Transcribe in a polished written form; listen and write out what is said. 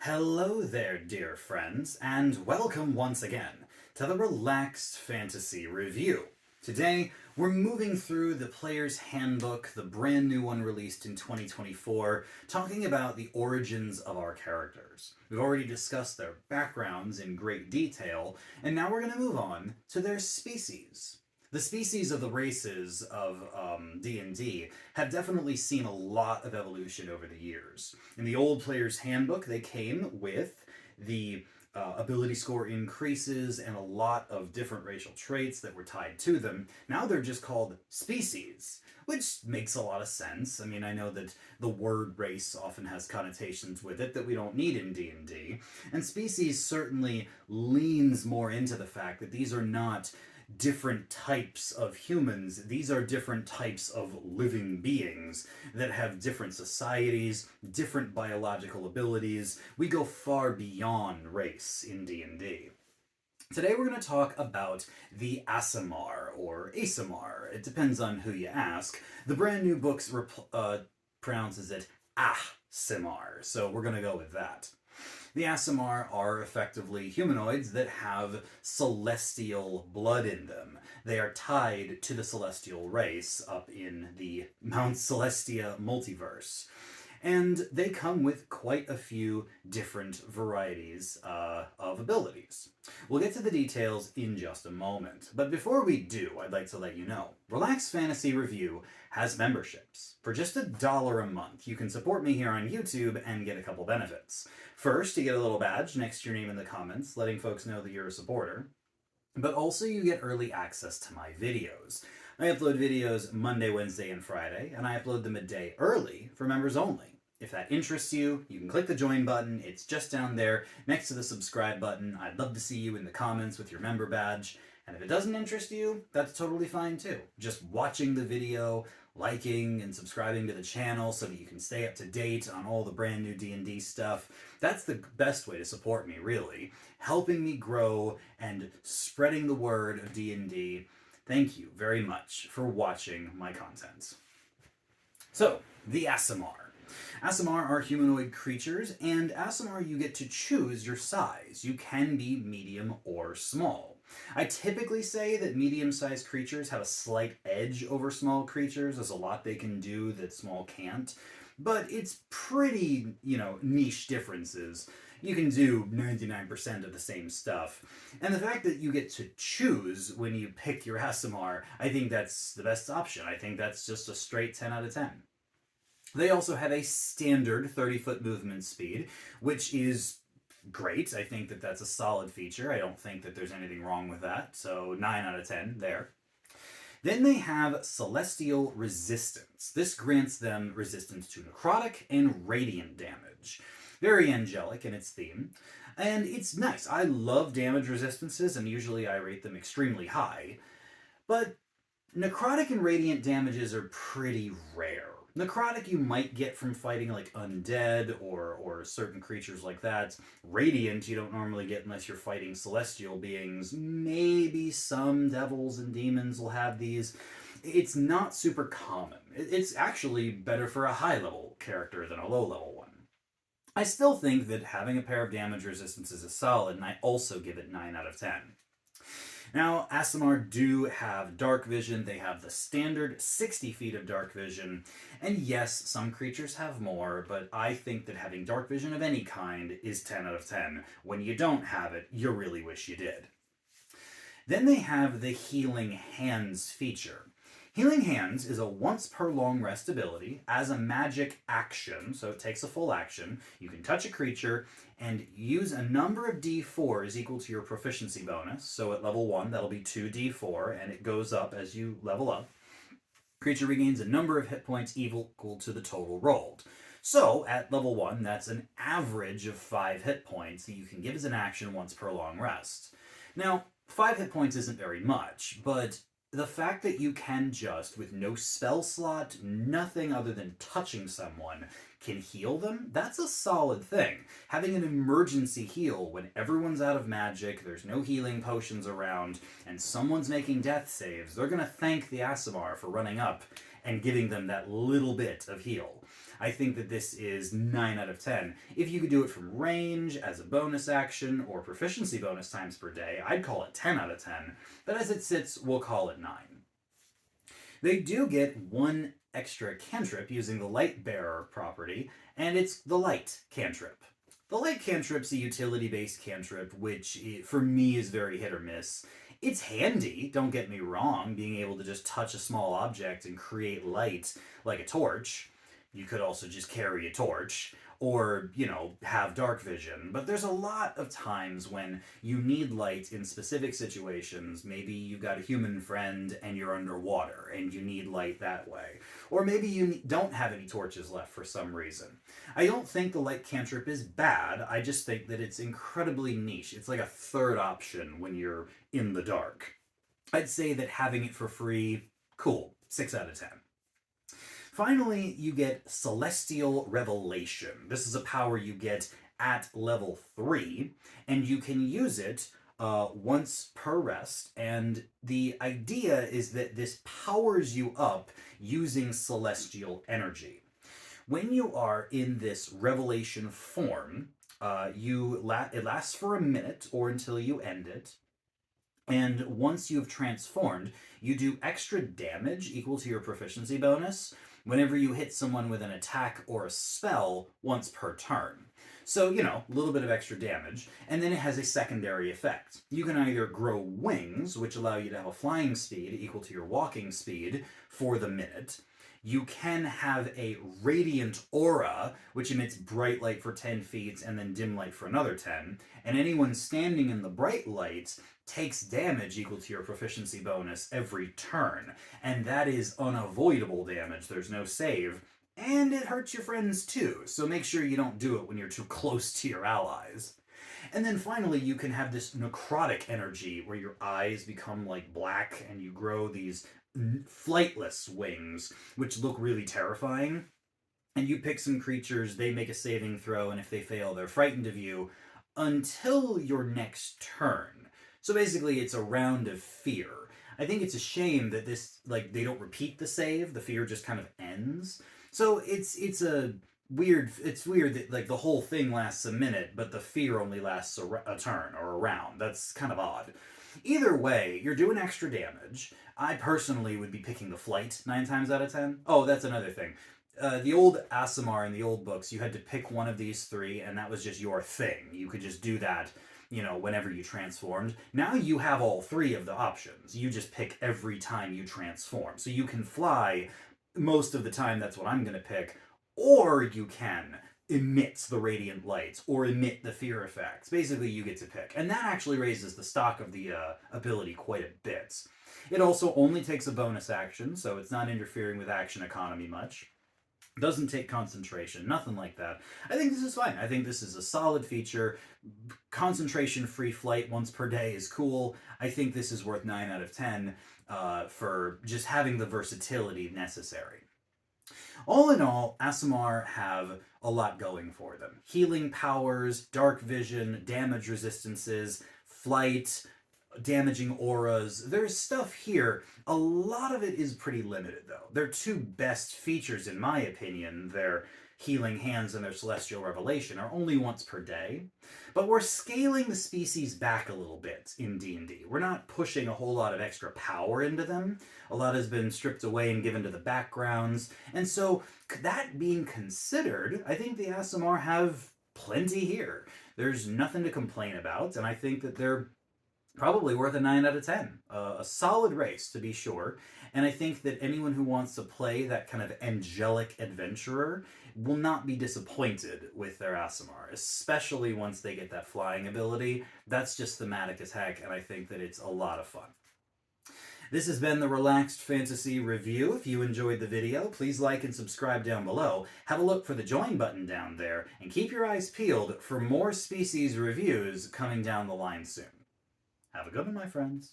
Hello there, dear friends, and welcome once again to the Relaxed Fantasy Review. Today, we're moving through the Player's Handbook, the brand new one released in 2024, talking about the origins of our characters. We've already discussed their backgrounds in great detail, and now we're going to move on to their species. The species of the races of D&D have definitely seen a lot of evolution over the years. In the old Player's Handbook, they came with the ability score increases and a lot of different racial traits that were tied to them. Now they're just called species, which makes a lot of sense. I mean, I know that the word race often has connotations with it that we don't need in D&D, and species certainly leans more into the fact that these are not different types of humans. These are different types of living beings that have different societies, different biological abilities. We go far beyond race in D&D. Today we're going to talk about the Aasimar, or Aasimar. It depends on who you ask. The brand new book pronounces it Aasimar, so we're going to go with that. The Aasimar are effectively humanoids that have celestial blood in them. They are tied to the celestial race up in the Mount Celestia multiverse. And they come with quite a few different varieties of abilities. We'll get to the details in just a moment. But before we do, I'd like to let you know, Relax Fantasy Review has memberships. For just $1 a month, you can support me here on YouTube and get a couple benefits. First, you get a little badge next to your name in the comments, letting folks know that you're a supporter. But also you get early access to my videos. I upload videos Monday, Wednesday, and Friday, and I upload them a day early for members only. If that interests you, you can click the join button. It's just down there next to the subscribe button. I'd love to see you in the comments with your member badge. And if it doesn't interest you, that's totally fine too. Just watching the video, liking and subscribing to the channel so that you can stay up to date on all the brand new D&D stuff. That's the best way to support me, really. Helping me grow and spreading the word of D&D. Thank you very much for watching my content. So, the Aasimar. Aasimar are humanoid creatures, and Aasimar you get to choose your size. You can be medium or small. I typically say that medium-sized creatures have a slight edge over small creatures. There's a lot they can do that small can't, but it's pretty, niche differences. You can do 99% of the same stuff. And the fact that you get to choose when you pick your Aasimar, I think that's the best option. I think that's just a straight 10 out of 10. They also have a standard 30-foot movement speed, which is great. I think that that's a solid feature. I don't think that there's anything wrong with that. So 9 out of 10 there. Then they have Celestial Resistance. This grants them resistance to necrotic and radiant damage. Very angelic in its theme. And it's nice. I love damage resistances, and usually I rate them extremely high. But necrotic and radiant damages are pretty rare. Necrotic you might get from fighting like undead or certain creatures like that. Radiant you don't normally get unless you're fighting celestial beings. Maybe some devils and demons will have these. It's not super common. It's actually better for a high level character than a low level one. I still think that having a pair of damage resistances is solid, and I also give it 9 out of 10. Now, Aasimar do have dark vision. They have the standard 60 feet of dark vision. And yes, some creatures have more, but I think that having dark vision of any kind is 10 out of 10. When you don't have it, you really wish you did. Then they have the Healing Hands feature. Healing Hands is a once per long rest ability as a magic action, so it takes a full action. You can touch a creature and use a number of d4s equal to your proficiency bonus. So at level 1, that'll be 2d4, and it goes up as you level up. Creature regains a number of hit points equal to the total rolled. So at level 1, that's an average of 5 hit points that you can give as an action once per long rest. Now, 5 hit points isn't very much, but the fact that you can just, with no spell slot, nothing other than touching someone, can heal them, that's a solid thing. Having an emergency heal when everyone's out of magic, there's no healing potions around, and someone's making death saves, they're going to thank the Aasimar for running up and giving them that little bit of heal. I think that this is 9 out of 10. If you could do it from range, as a bonus action, or proficiency bonus times per day, I'd call it 10 out of 10. But as it sits, we'll call it 9. They do get one extra cantrip using the Light Bearer property, and it's the Light cantrip. The Light cantrip's a utility-based cantrip, which for me is very hit or miss. It's handy, don't get me wrong, being able to just touch a small object and create light like a torch. You could also just carry a torch, or, have dark vision. But there's a lot of times when you need light in specific situations. Maybe you've got a human friend and you're underwater and you need light that way. Or maybe you don't have any torches left for some reason. I don't think the light cantrip is bad, I just think that it's incredibly niche. It's like a third option when you're in the dark. I'd say that having it for free, cool, 6 out of 10. Finally, you get Celestial Revelation. This is a power you get at level 3, and you can use it once per rest, and the idea is that this powers you up using celestial energy. When you are in this revelation form, it lasts for a minute or until you end it, and once you've transformed, you do extra damage equal to your proficiency bonus whenever you hit someone with an attack or a spell once per turn. So, a little bit of extra damage, and then it has a secondary effect. You can either grow wings, which allow you to have a flying speed equal to your walking speed for the minute. You can have a radiant aura, which emits bright light for 10 feet and then dim light for another 10, and anyone standing in the bright light takes damage equal to your proficiency bonus every turn, and that is unavoidable damage. There's no save, and it hurts your friends too, so make sure you don't do it when you're too close to your allies. And then finally, you can have this necrotic energy where your eyes become like black and you grow these flightless wings, which look really terrifying. And you pick some creatures, they make a saving throw, and if they fail, they're frightened of you until your next turn. So basically, it's a round of fear. I think it's a shame that they don't repeat the save. The fear just kind of ends. So it's weird that the whole thing lasts a minute, but the fear only lasts a turn or a round. That's kind of odd. Either way, you're doing extra damage. I personally would be picking the flight 9 times out of 10. Oh, that's another thing. The old Aasimar in the old books, you had to pick one of these 3, and that was just your thing. You could just do that, whenever you transformed. Now you have all 3 of the options. You just pick every time you transform. So you can fly most of the time, that's what I'm going to pick, or you can emit the radiant lights or emit the fear effects. Basically, you get to pick. And that actually raises the stock of the ability quite a bit. It also only takes a bonus action, so it's not interfering with action economy much. Doesn't take concentration, nothing like that. I think this is fine. I think this is a solid feature. Concentration-free flight once per day is cool. I think this is worth 9 out of 10 for just having the versatility necessary. All in all, Aasimar have a lot going for them. Healing powers, dark vision, damage resistances, flight, damaging auras. There's stuff here. A lot of it is pretty limited, though. Their 2 best features, in my opinion, their Healing Hands and their Celestial Revelation, are only once per day. But we're scaling the species back a little bit in D&D. We're not pushing a whole lot of extra power into them. A lot has been stripped away and given to the backgrounds. And so, that being considered, I think the Aasimar have plenty here. There's nothing to complain about, and I think that they're probably worth a 9 out of 10. A solid race, to be sure. And I think that anyone who wants to play that kind of angelic adventurer will not be disappointed with their Aasimar, especially once they get that flying ability. That's just thematic as heck, and I think that it's a lot of fun. This has been the Relaxed Fantasy Review. If you enjoyed the video, please like and subscribe down below. Have a look for the join button down there, and keep your eyes peeled for more species reviews coming down the line soon. Have a good one, my friends.